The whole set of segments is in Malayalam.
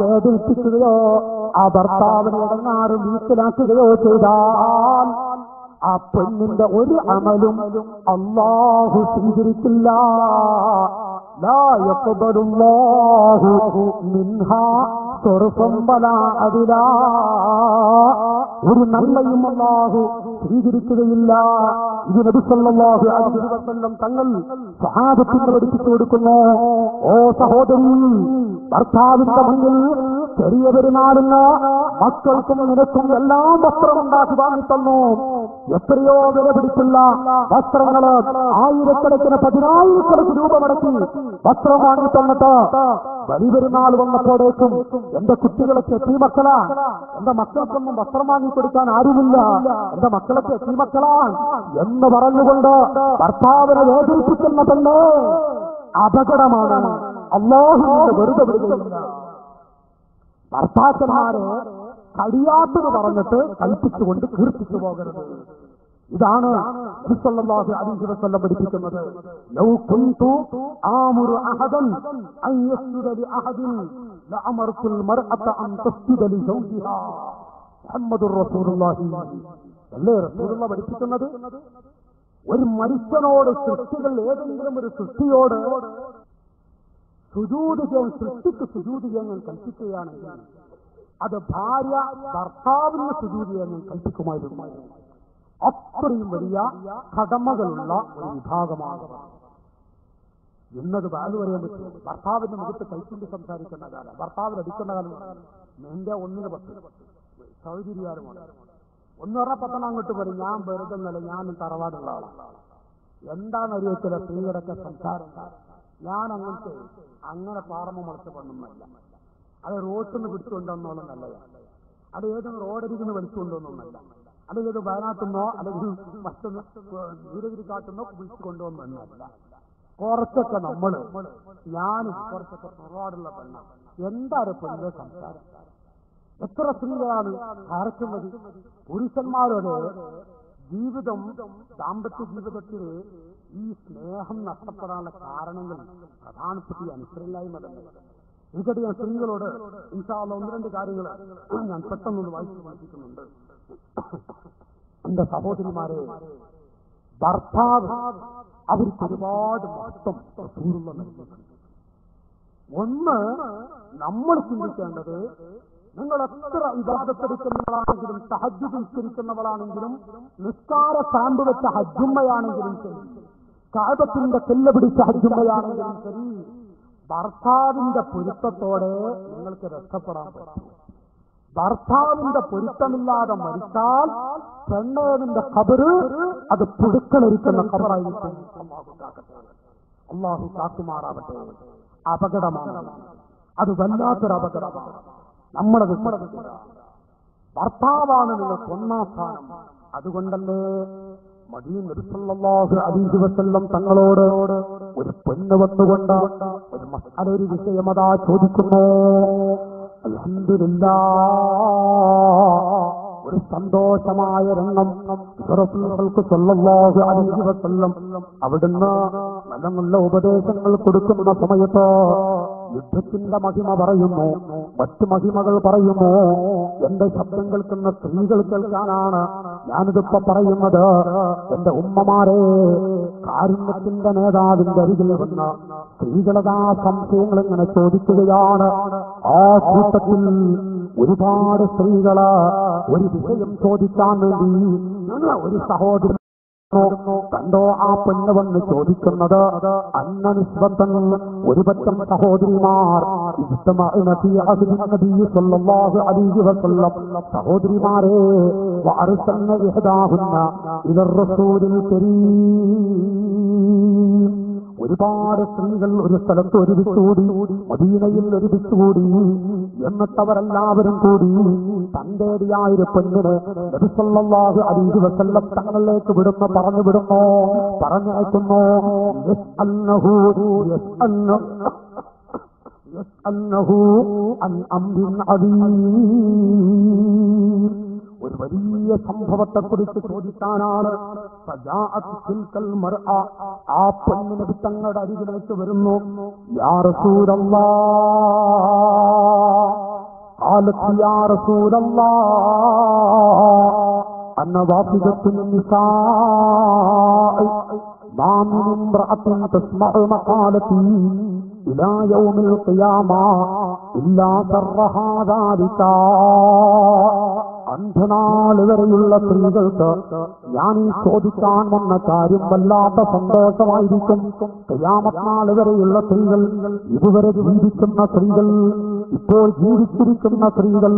വേദനിപ്പിക്കുകയോ ആ ഭർത്താവിനെ ഇടങ്ങാറ് വീട്ടിലാക്കുകയോ ചെയ്താൽ ആ പെണ്ണിന്റെ ഒരു അമലും അല്ലാഹു സ്വീകരിക്കില്ല. ലാ യഖ്ബലുല്ലാഹു മിൻഹാ സർഫൻ വലാ അദ്ലാ. ഒരു നന്മയും അല്ലാഹു സ്വീകരിക്കുകയില്ല. ഇത് നബി സല്ലല്ലാഹു അലൈഹി വസല്ലം തങ്ങൾ സ്വഹാബത്തിന് പഠിപ്പിച്ചു കൊടുക്കുന്നു. ഓ സഹോദരി, ഭർത്താവിന്റെ മുന്നിൽ ചെറിയ പെരുന്നാളിന് മക്കൾക്കും നിനക്കും എല്ലാം വസ്ത്രമുണ്ടാക്കി വാങ്ങിത്തന്നു. എത്രയോ വില പിടിച്ചുള്ള വസ്ത്രങ്ങള് ആയിരക്കണക്കിന് 10,000 രൂപ മുടക്കി വസ്ത്രം വാങ്ങി തന്നിട്ട് വലിയ പെരുന്നാൾ വന്നപ്പോഴേക്കും എന്റെ കുട്ടികളൊക്കെ എത്തിമക്കളാ, എന്റെ മക്കൾക്കൊന്നും വസ്ത്രം വാങ്ങിക്കൊടുക്കാൻ ആരുമില്ല, എന്റെ മക്കളൊക്കെ എത്തിമക്കളാണ് എന്ന് പറഞ്ഞുകൊണ്ട് ഭർത്താവിനെ വേദനിപ്പിക്കുന്നതല്ലേ അപകടമാണ്. അല്ലാഹുവിന്റെ വെറുതെ വിടുകയില്ല. ഭർത്താക്കന്മാരെ കഴിയാത്തത് പറഞ്ഞിട്ട് കൽപ്പിച്ചുകൊണ്ട് കീർത്തിച്ചു പോകരുത്. ഇതാണ് നബി സല്ലല്ലാഹു അലൈഹി വസല്ലം പഠിപ്പിക്കുന്നത്. ലൗ കുന്തു ആമുറു അഹദൻ അൻ യസ്ജുദ ലി അഹദിൻ ലഅമർതുൽ മർഅത അൻ തസ്ജുദ ലി സൗജിഹാ. മുഹമ്മദുർ റസൂലുള്ളാഹി അല്ലേ റസൂലുള്ളാഹി പഠിപ്പിക്കുന്നത്. ഒരു മനുഷ്യനോട്, സൃഷ്ടികൾ ഏതെങ്കിലും ഒരു സൃഷ്ടിയോട് സുജൂദ് ചെയ്യാൻ, സൃഷ്ടിക്ക് സുജൂദ് ചെയ്യാൻ ഞാൻ കൽപ്പിക്കുകയാണെങ്കിൽ അത് ഭാര്യ ഭർത്താവിന് സുജൂദ് ചെയ്യാൻ ഞാൻ കൽപ്പിക്കുമായിരുന്നു. അത്രയും വലിയ കടമകളുള്ള ഒരു വിഭാഗമാണ്. ഇന്നത് വാല് പറയാൻ പറ്റും. ഭർത്താവിന്റെ മുഖത്ത് കൈക്കൊണ്ട് സംസാരിക്കുന്ന കാലം, ഭർത്താവിന് അടിക്കുന്ന കാലം. നിന്റെ 1-10 സൗകര്യമാണ്. 1 പറഞ്ഞ 10 അങ്ങോട്ട് പറയും. ഞാൻ വെറുതെ നില, ഞാൻ തറവാടുള്ള ആളാണ്. എന്താണെന്നറിയത്തില്ല സ്ത്രീകളുടെ സംസാരം. ഞാൻ അങ്ങനെ പാറമ മുളച്ച പണ്ണൊന്നല്ല. അത് റോട്ടിൽ നിന്ന് പിടിച്ചുകൊണ്ടുവന്നോളം നല്ലതാണ്. അത് ഏതെങ്കിലും റോഡരികിന്ന് വലിച്ചുകൊണ്ടുവന്നൊന്നല്ല. അത് ഏത് വയനാട്ടിന്നോ അല്ലെങ്കിൽ മറ്റൊന്ന് നീലഗിരി കാട്ടുന്നോ വിളിച്ചു കൊണ്ടുവന്നല്ല. കുറച്ചൊക്കെ ഞാനും കുറച്ചൊക്കെ പുറപാടുള്ള പെണ്ണ. എന്താണ് പെണ്ണിന്റെ സംസാരം? എത്ര സ്ത്രീകളാണ് ധാരക്കുന്നത്? പുരുഷന്മാരുടെ ജീവിതം, ദാമ്പത്യ ജീവിതത്തിൽ ഈ സ്നേഹം നഷ്ടപ്പെടാനുള്ള കാരണങ്ങൾ പ്രധാനപ്പെട്ട അനുസരണയില്ലായ്മ തന്നെ. ഇവിടെ ഞാൻ സ്ത്രീകളോട് ഇൻഷാ അല്ലാഹ് 1-2 കാര്യങ്ങൾ ഞാൻ പെട്ടെന്നൊന്ന് വായിച്ചു പഠിപ്പിക്കുന്നുണ്ട്. എന്റെ സഹോദരിമാരെ, ഭർത്താവ് അവർക്ക് ഒരുപാട് മഹത്വം റസൂലുള്ള നൽകിയിട്ടുണ്ട്. ഒന്ന്, നമ്മൾ ചിന്തിക്കേണ്ടത്, നിങ്ങൾ എത്ര ഇബാദത്തെടുക്കുന്നവളാണെങ്കിലും, തഹജ്ജുദ് നിസ്കരിക്കുന്നവളാണെങ്കിലും, നിസ്കാര സാമ്പ് വെച്ച ഹജ്ജുമ്മയാണെങ്കിലും ശരി, കഅബത്തിന്റെ കല്ല് പിടിച്ച ഹജ്ജുമ്മയാണെങ്കിലും ശരി, ഭർത്താവിന്റെ പൊരുത്തത്തോടെ നിങ്ങൾക്ക് രക്ഷപ്പെടാൻ പറ്റും. ഭർത്താവിന്റെ പൊരുത്തമില്ലാതെ മരിച്ചാൽ പെണ്ണേവിന്റെ ഖബറ് അത് പുഴുക്കളൊരുക്കുന്ന ഖബറായിരിക്കും. അല്ലാഹു കാക്കുമാറാവട്ടെ. അപകടമാണ് അത്, വല്ലാത്തൊരു അപകടമാണ്. നമ്മളത് ഭർത്താവാണ് നിങ്ങൾക്ക് 1-ാം സ്ഥാനം. അതുകൊണ്ടല്ലേ മദീന നബി സല്ലല്ലാഹു അലൈഹി വസല്ലം തങ്ങളോട് ഒരു പെണ്ണ് വന്നുകൊണ്ട് ഒരു വിഷയമതാ ചോദിക്കുന്നു. അൽഹംദുലില്ലാഹ്, ഒരു സന്തോഷമായ രംഗം റസൂലുള്ളാഹി സ്വല്ലല്ലാഹു അലൈഹി വസല്ലം അവിടുന്ന് നല്ല നല്ല ഉപദേശങ്ങൾ കൊടുക്കുന്ന സമയത്ത് യുദ്ധത്തിന്റെ മഹിമ പറയുന്നു, മറ്റു മഹിമകൾ പറയുന്നു. എന്റെ ശബ്ദം കേൾക്കുന്ന സ്ത്രീകൾ കേൾക്കാനാണ് ഞാനിതിപ്പോ പറയുന്നത്. എന്റെ ഉമ്മമാരെ, കാരുണ്യത്തിന്റെ നേതാവിന്റെ അരികിൽ വന്ന സ്ത്രീകളതാ സംശയങ്ങൾ ഇങ്ങനെ ചോദിക്കുകയാണ്. ആ കൂട്ടത്തിൽ ഒരുപാട് സ്ത്രീകള് ഒരു വിഷയം ചോദിക്കാൻ വേണ്ടി ഒരു സഹോദരൻ കണ്ടോ ആ പെണ്ണ് വന്ന് ചോദിക്കുന്നത്. അന്നനിസ്ബത്തൻ ഒരു പറ്റം സഹോദരിമാർ സഹോദരിമാരെ ഒരുപാട് സ്ത്രീകൾ ഒരു സ്ഥലത്ത് ഒരുമിച്ചുകൂടി, മദീനയിൽ ഒരുമിച്ചുകൂടി. എന്നിട്ടവരെല്ലാവരും കൂടി തന്റേടിയായൊരു പെണ്ണിനെ നബി സല്ലല്ലാഹു അലൈഹി വസല്ലം തങ്ങളിലേക്ക് പറഞ്ഞയക്കുന്നു. ഒരു വലിയ സംഭവത്തെക്കുറിച്ച് ചോദിക്കാനാണ്. ആ പെണ്ണിന് തങ്ങളുടെ അരികിലേക്ക് വരുന്നു. യാ റസൂലല്ലാഹ്, قالت يا رسول الله أنا واحدة النساء ما من امرأة تسمع مقالتي إلى يوم القيامة إلا سرها ذلك. അന്ധനാൾ വരെയുള്ള സ്ത്രീകൾക്ക് ഞാൻ ഈ ചോദിക്കാൻ വന്ന കാര്യം വല്ലാത്ത സന്തോഷമായിരിക്കും. ഖിയാമത്ത് നാൾ വരെയുള്ള സ്ത്രീകൾ, ഇതുവരെ ജീവിക്കുന്ന സ്ത്രീകൾ, ഇപ്പോൾ ജീവിച്ചിരിക്കുന്ന സ്ത്രീകൾ,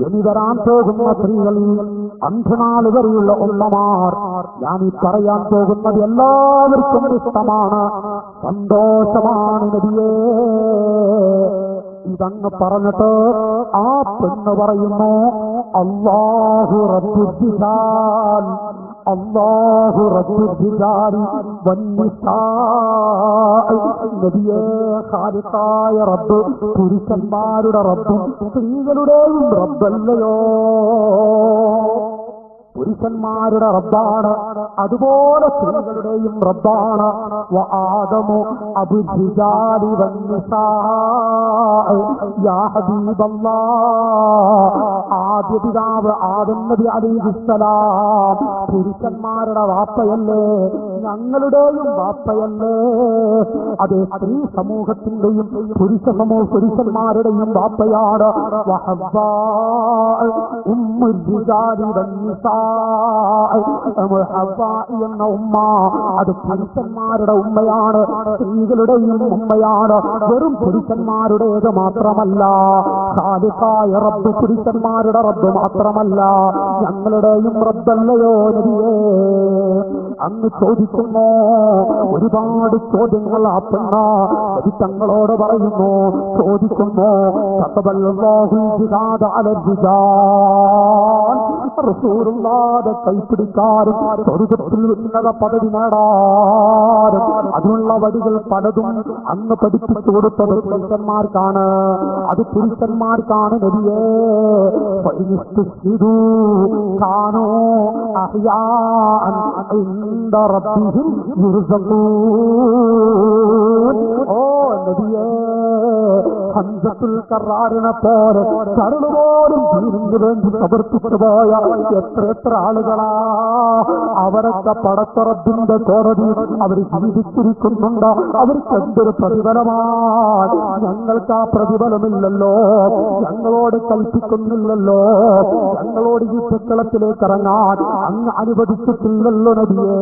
ഇനി വരാൻ പോകുന്ന സ്ത്രീകൾ, അന്ധനാൾ വരെയുള്ള ഉമ്മമാർ, ഞാൻ ഈ പറയാൻ പോകുന്നത് എല്ലാവർക്കും ഇഷ്ടമാണ്, സന്തോഷമാണ് നബിയേ. ഇതങ്ങ് പറഞ്ഞിട്ട് ആ പെണ്ണ് പറയുന്നു, അല്ലാഹു റബ്ബുൽ അല്ലാഹു റബ്ബുൽ വന്നിസാഇ. നബിയേ, ഖാലിഖായ റബ്ബ് പുരുഷന്മാരുടെ റബ്ബും സ്ത്രീകളുടെയും റബ്ബല്ലയോ? പുരുഷന്മാരുടെ റബ്ബാണ്, അതുപോലെ സ്ത്രീകളുടെയും റബ്ബാണ്. വആദമു അബുദ്ദിജാലി വന്നിസാഇ യാ ഹബീബല്ലാഹ്. ആദ്യ പിതാവ് ആദം നബി അലൈഹിസ്സലാം പുരുഷന്മാരുടെ വാപ്പയല്ലേ, ഞങ്ങളുടെയും വാപ്പയല്ലേ? അതേ, സ്ത്രീ സമൂഹത്തിന്റെയും പുരുഷന്മാരുടെയും വാപ്പയാണ്. വഹവ്വാ ഉമ്മുൽ റിജാലി വന്നിസാ. എന്ന ഉമ്മ അത് പുരുഷന്മാരുടെ ഉമ്മയാണ്, സ്ത്രീകളുടെയും ഉമ്മയാണ്. വെറും പുരുഷന്മാരുടേത് മാത്രമല്ല, ഖാലിഖായ റബ്ബ് പുരുഷന്മാരുടെ റബ്ബ് മാത്രമല്ല, ഞങ്ങളുടെയും റബ്ബല്ലയോ നബിയേ? അന്ന് ചോദിക്കുന്നു, ഒരുപാട് ചോദ്യങ്ങൾ ആ പെണ്ണ തങ്ങളോട് പറയുന്നു, ചോദിക്കുന്നു. റസൂലുള്ളാഹിയുടെ കൈപ്പിടിക്കാരും സ്വർഗ്ഗത്തിൽ ഉന്നത പദവി നേടാനും അതിനുള്ള വഴികൾ പലതും അന്ന് പഠിപ്പിച്ചു കൊടുത്തത് പുരുഷന്മാർക്കാണ്. അത് പുരുഷന്മാർക്കാണ് നബിയേ. കാനോ അഹ്യാഅൻ ഇൻദ റബ്ബിഹിം യുർസഖൂൻ. ഓ നബിയേ, ഹംസത്തുൽ കറാറിനെ പോലെ കരുളുപോലും തീരുന്നു വേണ്ടി പ്രവർത്തിച്ചു പോയ എത്ര ആളുകളാ. അവരൊക്കെ പടത്തുറബിന്റെ കോടതി അവർ ജീവിച്ചിരിക്കുന്നുണ്ട്. അവർക്ക് എന്തൊരു പ്രതിഫലമാണ്? ഞങ്ങൾക്ക് ആ പ്രതിഫലമില്ലല്ലോ, ഞങ്ങളോട് കൽപ്പിക്കുന്നില്ലല്ലോ, ഞങ്ങളോട് ഈ പുസ്തകത്തിലേക്ക് ഇറങ്ങാൻ അങ്ങ് അനുവദിച്ചിട്ടില്ലല്ലോ നബിയേ.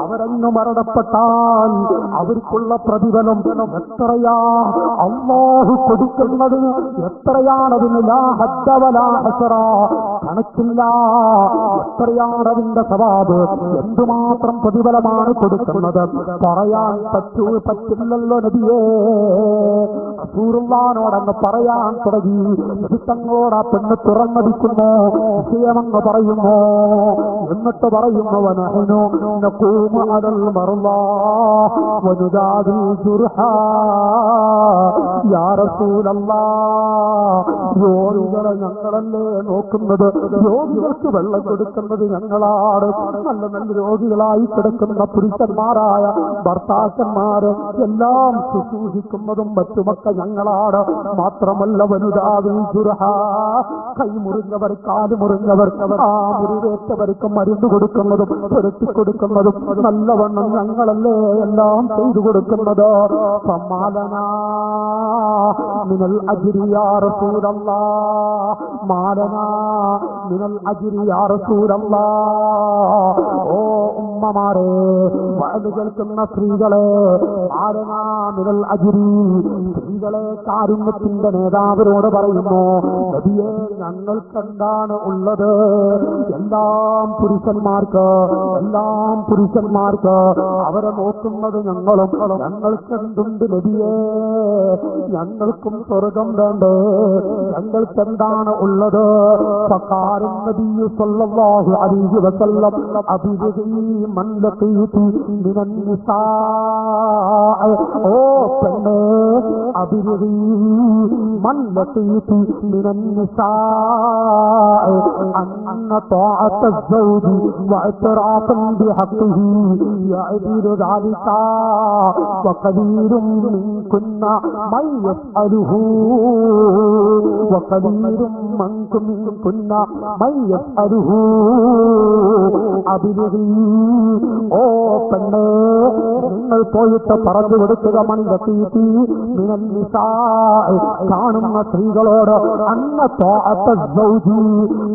അവരങ്ങ് മരണപ്പെട്ടാൽ അവർക്കുള്ള പ്രതിഫലം എത്രയാ അല്ലാഹു കൊടുക്കുന്നത്? എത്രയാണതിന്? ലാ ഹദ്ദ വലാ ഹസറ, കണക്കില്ല. എത്രയാണതിന്റെ സവാബ്? എന്തുമാത്രം പ്രതിഫലമാണ് കൊടുക്കുന്നത്? പറയാൻ പറ്റില്ലല്ലോ നബിയേ. റസൂലുള്ളാഹിനോടങ്ങ് പറയാൻ തുടങ്ങി. തങ്ങളോട് ആ പെണ്ണ് തുറന്നടിക്കുന്നു, വിഷയമങ്ങ് പറയുന്നു. എന്നിട്ട് പറയുന്നു, വനഹ്നു നഖൂമു അലൽ മർളാ വനുദാദി ജുർഹാ യാ റസൂലല്ലാഹ്. രോഗികളെ ഞങ്ങളല്ലേ നോക്കുന്നത്, രോഗികൾക്ക് വെള്ളം കൊടുക്കുന്നത് ഞങ്ങളാണ്. നല്ല നല്ല രോഗികളായി കിടക്കുന്ന പുരുഷന്മാരായ ഭർത്താക്കന്മാര് എല്ലാം ശുശ്രൂഷിക്കുന്നതും മറ്റുമൊക്കെ ഞങ്ങളാണ്. മാത്രമല്ല, വനുദാദി ജുർഹാ, കൈ മുറിഞ്ഞവർ, കാല് മുറിഞ്ഞവർ, ആ മുറിവേറ്റവർക്ക് മരുന്ന് കൊടുക്കുന്നതും പുരട്ടി കൊടുക്കുന്നതും നല്ലവണ്ണം ഞങ്ങളല്ലേ എല്ലാം ചെയ്തു കൊടുക്കുന്നത്. സമ്മാലനാ മിനൽ അജ്രി യാ റസൂലല്ലാഹ്, മാലനാ മിനൽ അജ്രി യാ റസൂലല്ലാഹ്. ഓ ഉമ്മമാരെ, വഅദ് കേൾക്കുന്ന സ്ത്രീകളെ, മാലനാ മിനൽ അജ്രി, സ്ത്രീകളെ കാരുണ്യത്തിന്റെ നേതാവിനോട് പറയുന്നു, നബിയേ, ഞങ്ങൾക്കെന്താണ് ഉള്ളത്? എല്ലാം പുരുഷന്മാർക്ക് അവരെ നോക്കുന്നത് ഞങ്ങളും. ഞങ്ങൾക്കെന്തുണ്ട് നബിയേ? ഞങ്ങൾക്കും സ്വർഗം വേണ്ടേ? ഞങ്ങൾക്കെന്താണ് ഉള്ളത്? ഫഖാലൻ നബിയ്യു സ്വല്ലല്ലാഹു അലൈഹി വസല്ലം അബിദി മൻ ലഖീതു മിനൻ നിസാ. ഓ പെണ്ണേ, അബിദി മൻ ലഖീതു മിനൻ നിസാ അന്ന طاعة الزوج واعترافا بحقه يعدل ذلك. വഖലീലും മിൻകുന്ന മൻ യഫ്അലുഹു വഖലീലും മിൻകുന്ന മൻ യഫ്അലുഹു അബിദി. ഓ പെണ്ണേ, നിങ്ങൾ പോയിട്ട് പറഞ്ഞു കൊടുക്കുക മൻദീതി മിനൻ നിസാ, കാണുന്ന സ്ത്രീകളോട് അന്ന തഅത സൗജി,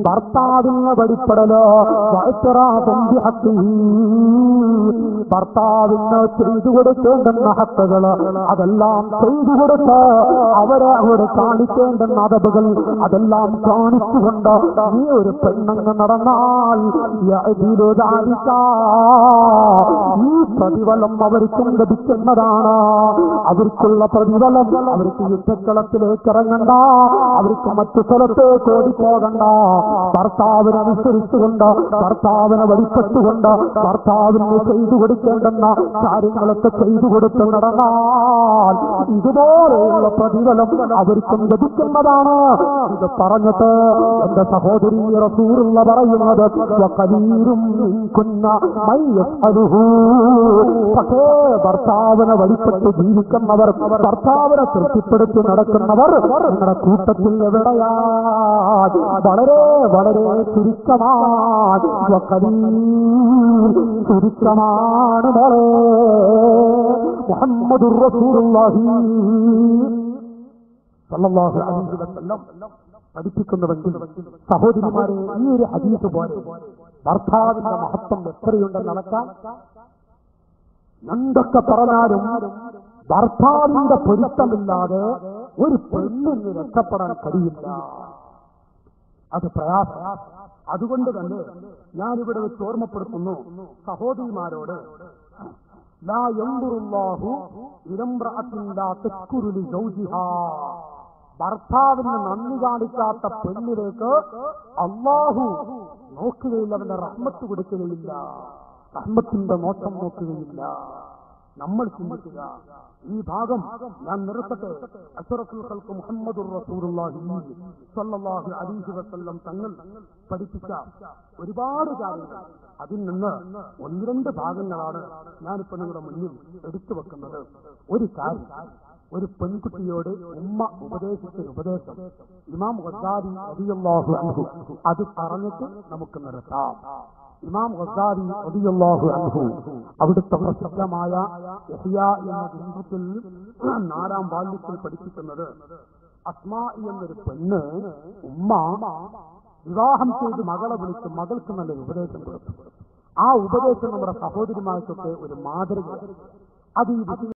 ഭർത്താവിന് വഴിപ്പെടലോ വഅ്തിറാഫും ബിഹഖിഹി, ഭർത്താവിന് ചെയ്തു കൊടുക്കേണ്ടുന്ന ഹക്കുകൾ അതെല്ലാം ചെയ്തു കൊടുത്ത് അവരെ കാണിക്കേണ്ടുന്ന അതബുകൾ അതെല്ലാം കാണിച്ചുകൊണ്ട് നീ ഒരു പെണ്ണങ്ങ് നടന്നാൽ ഈ പ്രതിഫലം അവർക്കും ലഭിക്കുന്നതാണ്. അവർക്കുള്ള പ്രതിഫലം അവർക്ക് യുദ്ധക്കളത്തിലേക്ക് ഇറങ്ങണ്ട, അവർക്ക് മറ്റു സ്ഥലത്തേക്ക് ഓടിപ്പോകണ്ട. ഭർത്താവിനെ അനുസരിച്ചുകൊണ്ട്, ഭർത്താവിനെ വഴിപ്പെട്ടുകൊണ്ട്, ഭർത്താവിന് ചെയ്തു കൊടുക്കേണ്ടെന്ന കാര്യങ്ങളൊക്കെ ചെയ്തു കൊടുത്ത് നടന്നാൽ ഇതുപോലെയുള്ള പ്രതിഫലം അവർക്കും ലഭിക്കുന്നതാണ്. ഇത് പറഞ്ഞിട്ട് എന്റെ സഹോദരി റസൂലുള്ള പറയുന്നത് വഖലീലും മിൻകുന്ന മൻ യഫ്അലുഹു, പക്ഷേ ഭർത്താവിനെ വഴിപ്പെട്ട് ജീവിക്കുന്നവർ, ഭർത്താവിനെ തൃപ്തിപ്പെടുത്തി നടക്കുന്നവർ നിങ്ങളുടെ കൂട്ടത്തിൽ എവിടെയാ? വളരെ വളരെ ചുരുക്കമാണ്. ചുരുക്കമാണ് മോളെ. മുഹമ്മദുർ റസൂലുള്ളാഹി സ്വല്ലല്ലാഹു അലൈഹി വസല്ലം പഠിപ്പിക്കുന്നുവെങ്കിൽ സഹോദരിമാരെ, ഈ ഒരു ഹദീസ് പോലെ ഭർത്താവിന്റെ മഹത്വം എത്രയുണ്ടെന്ന് നടക്കാൻ എന്തൊക്കെ പറഞ്ഞാലും ഭർത്താവിന്റെ പൊരുത്തമില്ലാതെ ഒരു പെണ്ണിന് രക്ഷപ്പെടാൻ കഴിയില്ല. അത് പ്രയാസം. അതുകൊണ്ട് തന്നെ ഞാനിവിടെ വെച്ച് ഓർമ്മപ്പെടുത്തുന്നു സഹോദരിമാരോട്, ലാ യൻദുറുല്ലാഹു ഇലംറഅത്തിൻ ലാ തശ്കുറു ലിസൗജിഹാ, ഭർത്താവിന് നന്ദി കാണിക്കാത്ത പെണ്ണിലേക്ക് അല്ലാഹു നോക്കുകയില്ല, അവന്റെ റഹ്മത്ത് കൊടുക്കുകയില്ല, റഹ്മത്തിന്റെ നോട്ടം നോക്കുകയില്ല. നമ്മൾ ചിന്തിക്കുക. ഈ ഭാഗം ഞാൻ നിർത്തട്ടെ. അഷ്റഫുൽ ഖൽഖ് മുഹമ്മദുർ റസൂലുള്ളാഹി സ്വല്ലല്ലാഹു അലൈഹി വസല്ലം തങ്ങൾ പഠിപ്പിച്ച ഒരുപാട് കാര്യങ്ങൾ, അതിൽ നിന്ന് ഒന്ന് രണ്ട് ഭാഗങ്ങളാണ് ഞാനിപ്പോൾ നിങ്ങളുടെ മുന്നിൽ എടുത്തു വെക്കുന്നത്. ഒരു കാര്യം, ഒരു പെൺകുട്ടിയോട് ഉമ്മ ഉപദേശിച്ചൊരു ഉപദേശം ഇമാം ഗസാലി റളിയല്ലാഹു അൻഹു അത് പറഞ്ഞിട്ട് നമുക്ക് നിർത്താം. ഇമാം ഗസാലി റളിയല്ലാഹു അൻഹു അവിടുത്തെ പ്രസിദ്ധമായ യഹ്യാ എന്ന ഗ്രന്ഥത്തിൽ 4-ാം വാല്യത്തിൽ പഠിപ്പിക്കുന്നത്, അസ്മാ എന്നൊരു പെണ്ണ് ഉമ്മ വിവാഹം ചെയ്ത് മകളെ വിളിച്ച് മകൾക്ക് നല്ലൊരു ഉപദേശം കൊടുത്തു. ആ ഉപദേശം നമ്മുടെ സഹോദരിമാർക്കൊക്കെ ഒരു മാതൃക. അത് ഈ